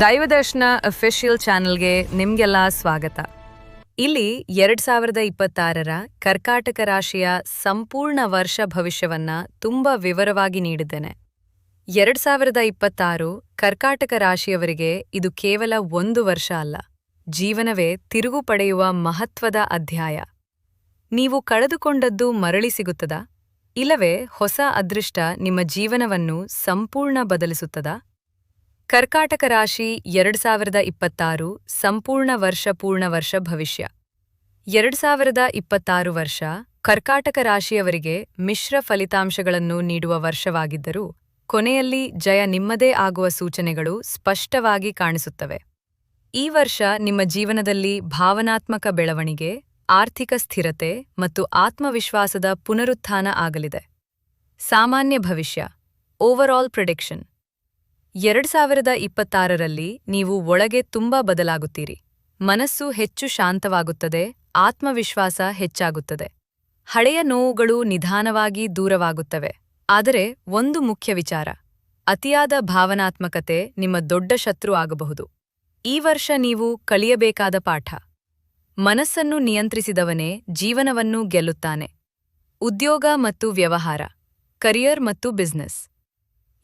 ದೈವದರ್ಶನ official ಚಾನೆಲ್ಗೆ ನಿಮ್ಗೆಲ್ಲ ಸ್ವಾಗತ. ಇಲ್ಲಿ 2026ರ ಕರ್ಕಾಟಕ ರಾಶಿಯ ಸಂಪೂರ್ಣ ವರ್ಷ ಭವಿಷ್ಯವನ್ನ ತುಂಬಾ ವಿವರವಾಗಿ ನೀಡಿದ್ದೇನೆ. 2026 ಕರ್ಕಾಟಕ ರಾಶಿಯವರಿಗೆ ಇದು ಕೇವಲ ಒಂದು ವರ್ಷ ಅಲ್ಲ, ಜೀವನವೇ ತಿರುಗು ಪಡೆಯುವ ಮಹತ್ವದ ಅಧ್ಯಾಯ. ನೀವು ಕಳೆದುಕೊಂಡದ್ದು ಮರಳಿ ಸಿಗುತ್ತದಾ? ಇಲ್ಲವೇ ಹೊಸ ಅದೃಷ್ಟ ನಿಮ್ಮ ಜೀವನವನ್ನು ಸಂಪೂರ್ಣ ಬದಲಿಸುತ್ತದಾ? ಕರ್ಕಾಟಕ ರಾಶಿ 2026 ಸಂಪೂರ್ಣ ವರ್ಷ ಪೂರ್ಣ ವರ್ಷ ಭವಿಷ್ಯ. 2026 ವರ್ಷ ಕರ್ಕಾಟಕ ರಾಶಿಯವರಿಗೆ ಮಿಶ್ರ ಫಲಿತಾಂಶಗಳನ್ನು ನೀಡುವ ವರ್ಷವಾಗಿದ್ದರೂ, ಕೊನೆಯಲ್ಲಿ ಜಯ ನಿಮ್ಮದೇ ಆಗುವ ಸೂಚನೆಗಳು ಸ್ಪಷ್ಟವಾಗಿ ಕಾಣಿಸುತ್ತವೆ. ಈ ವರ್ಷ ನಿಮ್ಮ ಜೀವನದಲ್ಲಿ ಭಾವನಾತ್ಮಕ ಬೆಳವಣಿಗೆ, ಆರ್ಥಿಕ ಸ್ಥಿರತೆ ಮತ್ತು ಆತ್ಮವಿಶ್ವಾಸದ ಪುನರುತ್ಥಾನ ಆಗಲಿದೆ. ಸಾಮಾನ್ಯ ಭವಿಷ್ಯ ಓವರ್ಆಲ್ ಪ್ರಿಡಿಕ್ಷನ್. 2026ರಲ್ಲಿ ನೀವು ಒಳಗೆ ತುಂಬಾ ಬದಲಾಗುತ್ತೀರಿ. ಮನಸ್ಸು ಹೆಚ್ಚು ಶಾಂತವಾಗುತ್ತದೆ, ಆತ್ಮವಿಶ್ವಾಸ ಹೆಚ್ಚಾಗುತ್ತದೆ. ಹಳೆಯ ನೋವುಗಳು ನಿಧಾನವಾಗಿ ದೂರವಾಗುತ್ತವೆ. ಆದರೆ ಒಂದು ಮುಖ್ಯ ವಿಚಾರ, ಅತಿಯಾದ ಭಾವನಾತ್ಮಕತೆ ನಿಮ್ಮ ದೊಡ್ಡ ಶತ್ರು ಆಗಬಹುದು. ಈ ವರ್ಷ ನೀವು ಕಲಿಯಬೇಕಾದ ಪಾಠ: ಮನಸ್ಸನ್ನು ನಿಯಂತ್ರಿಸಿದವನೇ ಜೀವನವನ್ನು ಗೆಲ್ಲುತ್ತಾನೆ. ಉದ್ಯೋಗ ಮತ್ತು ವ್ಯವಹಾರ, ಕರಿಯರ್ ಮತ್ತು ಬಿಸಿನೆಸ್.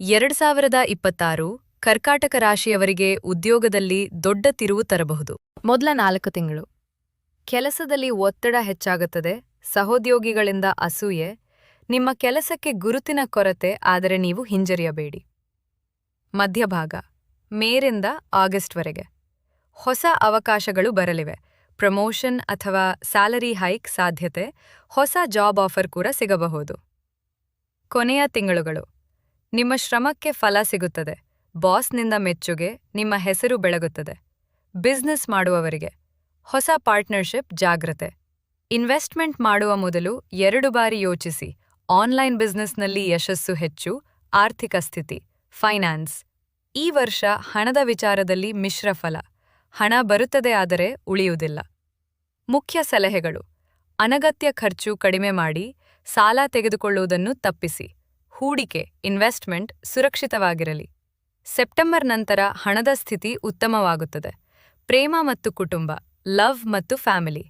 2026 ಕರ್ಕಾಟಕ ರಾಶಿಯವರಿಗೆ ಉದ್ಯೋಗದಲ್ಲಿ ದೊಡ್ಡ ತಿರುವು ತರಬಹುದು. ಮೊದಲ 4 ತಿಂಗಳು ಕೆಲಸದಲ್ಲಿ ಒತ್ತಡ ಹೆಚ್ಚಾಗುತ್ತದೆ, ಸಹೋದ್ಯೋಗಿಗಳಿಂದ ಅಸೂಯೆ, ನಿಮ್ಮ ಕೆಲಸಕ್ಕೆ ಗುರುತಿನ ಕೊರತೆ. ಆದರೆ ನೀವು ಹಿಂಜರಿಯಬೇಡಿ. ಮಧ್ಯಭಾಗ ಮೇರಿಂದ ಆಗಸ್ಟ್ವರೆಗೆ ಹೊಸ ಅವಕಾಶಗಳು ಬರಲಿವೆ. ಪ್ರಮೋಷನ್ ಅಥವಾ ಸ್ಯಾಲರಿ ಹೈಕ್ ಸಾಧ್ಯತೆ, ಹೊಸ ಜಾಬ್ ಆಫರ್ ಕೂಡ ಸಿಗಬಹುದು. ಕೊನೆಯ ತಿಂಗಳುಗಳು ನಿಮ್ಮ ಶ್ರಮಕ್ಕೆ ಫಲ ಸಿಗುತ್ತದೆ, ಬಾಸ್ನಿಂದ ಮೆಚ್ಚುಗೆ, ನಿಮ್ಮ ಹೆಸರು ಬೆಳಗುತ್ತದೆ. ಬಿಸ್ನೆಸ್ ಮಾಡುವವರಿಗೆ ಹೊಸ ಪಾರ್ಟ್ನರ್ಶಿಪ್ ಜಾಗ್ರತೆ. ಇನ್ವೆಸ್ಟ್ಮೆಂಟ್ ಮಾಡುವ ಮೊದಲು 2 ಬಾರಿ ಯೋಚಿಸಿ. ಆನ್ಲೈನ್ ಬಿಸ್ನೆಸ್ನಲ್ಲಿ ಯಶಸ್ಸು ಹೆಚ್ಚು. ಆರ್ಥಿಕ ಸ್ಥಿತಿ, ಫೈನಾನ್ಸ್. ಈ ವರ್ಷ ಹಣದ ವಿಚಾರದಲ್ಲಿ ಮಿಶ್ರ ಫಲ. ಹಣ ಬರುತ್ತದೆ, ಆದರೆ ಉಳಿಯುವುದಿಲ್ಲ. ಮುಖ್ಯ ಸಲಹೆಗಳು: ಅನಗತ್ಯ ಖರ್ಚು ಕಡಿಮೆ ಮಾಡಿ, ಸಾಲ ತೆಗೆದುಕೊಳ್ಳುವುದನ್ನು ತಪ್ಪಿಸಿ. ಹೂಡಿಕೆ, ಇನ್ವೆಸ್ಟ್ಮೆಂಟ್ ಸುರಕ್ಷಿತವಾಗಿರಲಿ. ಸೆಪ್ಟೆಂಬರ್ ನಂತರ ಹಣದ ಸ್ಥಿತಿ ಉತ್ತಮವಾಗುತ್ತದೆ. ಪ್ರೇಮ ಮತ್ತು ಕುಟುಂಬ, ಲವ್ ಮತ್ತು ಫ್ಯಾಮಿಲಿ.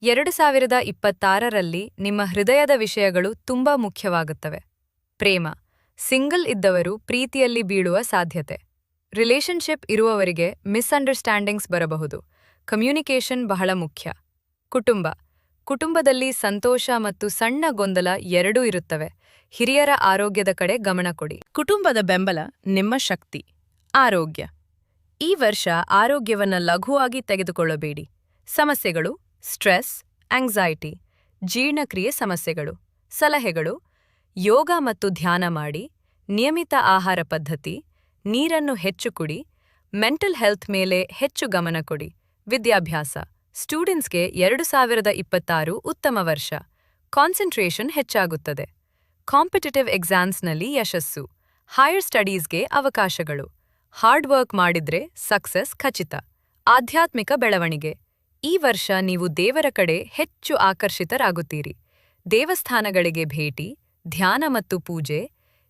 2026ರಲ್ಲಿ ನಿಮ್ಮ ಹೃದಯದ ವಿಷಯಗಳು ತುಂಬಾ ಮುಖ್ಯವಾಗುತ್ತವೆ. ಪ್ರೇಮ, ಸಿಂಗಲ್ ಇದ್ದವರು ಪ್ರೀತಿಯಲ್ಲಿ ಬೀಳುವ ಸಾಧ್ಯತೆ. ರಿಲೇಶನ್ಶಿಪ್ ಇರುವವರಿಗೆ ಮಿಸ್ಅಂಡರ್ಸ್ಟ್ಯಾಂಡಿಂಗ್ಸ್ ಬರಬಹುದು. ಕಮ್ಯುನಿಕೇಷನ್ ಬಹಳ ಮುಖ್ಯ. ಕುಟುಂಬ, ಕುಟುಂಬದಲ್ಲಿ ಸಂತೋಷ ಮತ್ತು ಸಣ್ಣ ಗೊಂದಲ ಎರಡೂ ಇರುತ್ತವೆ. ಹಿರಿಯರ ಆರೋಗ್ಯದ ಕಡೆ ಗಮನ ಕೊಡಿ. ಕುಟುಂಬದ ಬೆಂಬಲ ನಿಮ್ಮ ಶಕ್ತಿ. ಆರೋಗ್ಯ, ಈ ವರ್ಷ ಆರೋಗ್ಯವನ್ನು ಲಘುವಾಗಿ ತೆಗೆದುಕೊಳ್ಳಬೇಡಿ. ಸಮಸ್ಯೆಗಳು: ಸ್ಟ್ರೆಸ್, ಆಂಗ್ಸೈಟಿ, ಜೀರ್ಣಕ್ರಿಯೆ ಸಮಸ್ಯೆಗಳು. ಸಲಹೆಗಳು: ಯೋಗ ಮತ್ತು ಧ್ಯಾನ ಮಾಡಿ, ನಿಯಮಿತ ಆಹಾರ ಪದ್ಧತಿ, ನೀರನ್ನು ಹೆಚ್ಚು ಕುಡಿ, ಮೆಂಟಲ್ ಹೆಲ್ತ್ ಮೇಲೆ ಹೆಚ್ಚು ಗಮನ ಕೊಡಿ. ವಿದ್ಯಾಭ್ಯಾಸ, ಸ್ಟೂಡೆಂಟ್ಸ್ಗೆ 2026 ಉತ್ತಮ ವರ್ಷ. ಕಾನ್ಸಂಟ್ರೇಷನ್ ಹೆಚ್ಚಾಗುತ್ತದೆ. ಕಾಂಪಿಟಿಟಿವ್ ಎಕ್ಸಾಮ್ಸ್ನಲ್ಲಿ ಯಶಸ್ಸು, ಹೈಯರ್ ಸ್ಟಡೀಸ್ಗೆ ಅವಕಾಶಗಳು. ಹಾರ್ಡ್ ವರ್ಕ್ ಮಾಡಿದ್ರೆ ಸಕ್ಸಸ್ ಖಚಿತ. ಆಧ್ಯಾತ್ಮಿಕ ಬೆಳವಣಿಗೆ, ಈ ವರ್ಷ ನೀವು ದೇವರ ಕಡೆ ಹೆಚ್ಚು ಆಕರ್ಷಿತರಾಗುತ್ತೀರಿ. ದೇವಸ್ಥಾನಗಳಿಗೆ ಭೇಟಿ, ಧ್ಯಾನ ಮತ್ತು ಪೂಜೆ,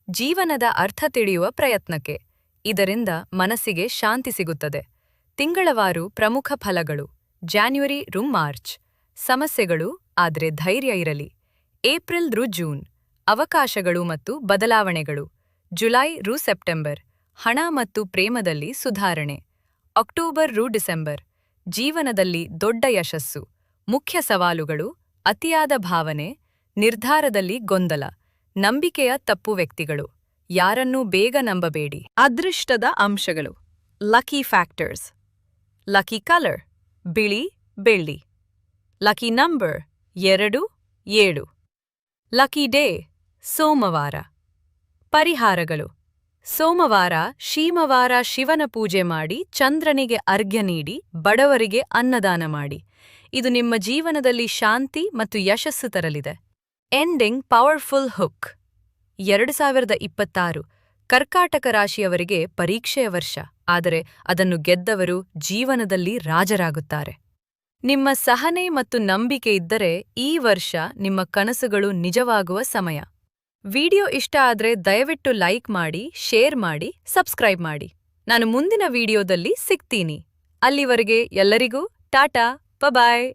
ಜೀವನದ ಅರ್ಥ ತಿಳಿಯುವ ಪ್ರಯತ್ನಕ್ಕೆ. ಇದರಿಂದ ಮನಸ್ಸಿಗೆ ಶಾಂತಿ ಸಿಗುತ್ತದೆ. ತಿಂಗಳವಾರು ಪ್ರಮುಖ ಫಲಗಳು: ಜಾನ್ವರಿ ರು ಮಾರ್ಚ್ ಸಮಸ್ಯೆಗಳು, ಆದರೆ ಧೈರ್ಯ ಇರಲಿ. ಏಪ್ರಿಲ್ ರು ಜೂನ್ ಅವಕಾಶಗಳು ಮತ್ತು ಬದಲಾವಣೆಗಳು. ಜುಲೈ ರು ಸೆಪ್ಟೆಂಬರ್ ಹಣ ಮತ್ತು ಪ್ರೇಮದಲ್ಲಿ ಸುಧಾರಣೆ. ಅಕ್ಟೋಬರ್ ರು ಡಿಸೆಂಬರ್ ಜೀವನದಲ್ಲಿ ದೊಡ್ಡ ಯಶಸ್ಸು. ಮುಖ್ಯ ಸವಾಲುಗಳು: ಅತಿಯಾದ ಭಾವನೆ, ನಿರ್ಧಾರದಲ್ಲಿ ಗೊಂದಲ, ನಂಬಿಕೆಯ ತಪ್ಪು ವ್ಯಕ್ತಿಗಳು. ಯಾರನ್ನೂ ಬೇಗ ನಂಬಬೇಡಿ. ಅದೃಷ್ಟದ ಅಂಶಗಳು: ಲಕ್ಕಿ ಫ್ಯಾಕ್ಟರ್ಸ್. ಲಕ್ಕಿ ಕಲರ್ ಬಿಳಿ, ಬೆಳ್ಳಿ. Lucky number 2, 7. ಲಕ್ಕಿ ಡೇ ಸೋಮವಾರ. ಪರಿಹಾರಗಳು: ಸೋಮವಾರ ಶೀಮವಾರ ಶಿವನ ಪೂಜೆ ಮಾಡಿ, ಚಂದ್ರನಿಗೆ ಅರ್ಘ್ಯ ನೀಡಿ, ಬಡವರಿಗೆ ಅನ್ನದಾನ ಮಾಡಿ. ಇದು ನಿಮ್ಮ ಜೀವನದಲ್ಲಿ ಶಾಂತಿ ಮತ್ತು ಯಶಸ್ಸು ತರಲಿದೆ. Ending powerful hook. 2026 ಕರ್ಕಾಟಕ ರಾಶಿಯವರಿಗೆ ಪರೀಕ್ಷೆಯ ವರ್ಷ, ಆದರೆ ಅದನ್ನು ಗೆದ್ದವರು ಜೀವನದಲ್ಲಿ ರಾಜರಾಗುತ್ತಾರೆ. ನಿಮ್ಮ ಸಹನೆ ಮತ್ತು ನಂಬಿಕೆ ಇದ್ದರೆ ಈ ವರ್ಷ ನಿಮ್ಮ ಕನಸುಗಳು ನಿಜವಾಗುವ ಸಮಯ. ವಿಡಿಯೋ ಇಷ್ಟ ಆದ್ರೆ ದಯವಿಟ್ಟು ಲೈಕ್ ಮಾಡಿ, ಶೇರ್ ಮಾಡಿ, ಸಬ್ಸ್ಕ್ರೈಬ್ ಮಾಡಿ. ನಾನು ಮುಂದಿನ ವಿಡಿಯೋದಲ್ಲಿ ಸಿಗ್ತೀನಿ. ಅಲ್ಲಿವರೆಗೆ ಎಲ್ಲರಿಗೂ ಟಾಟಾ, ಬಾಯ್.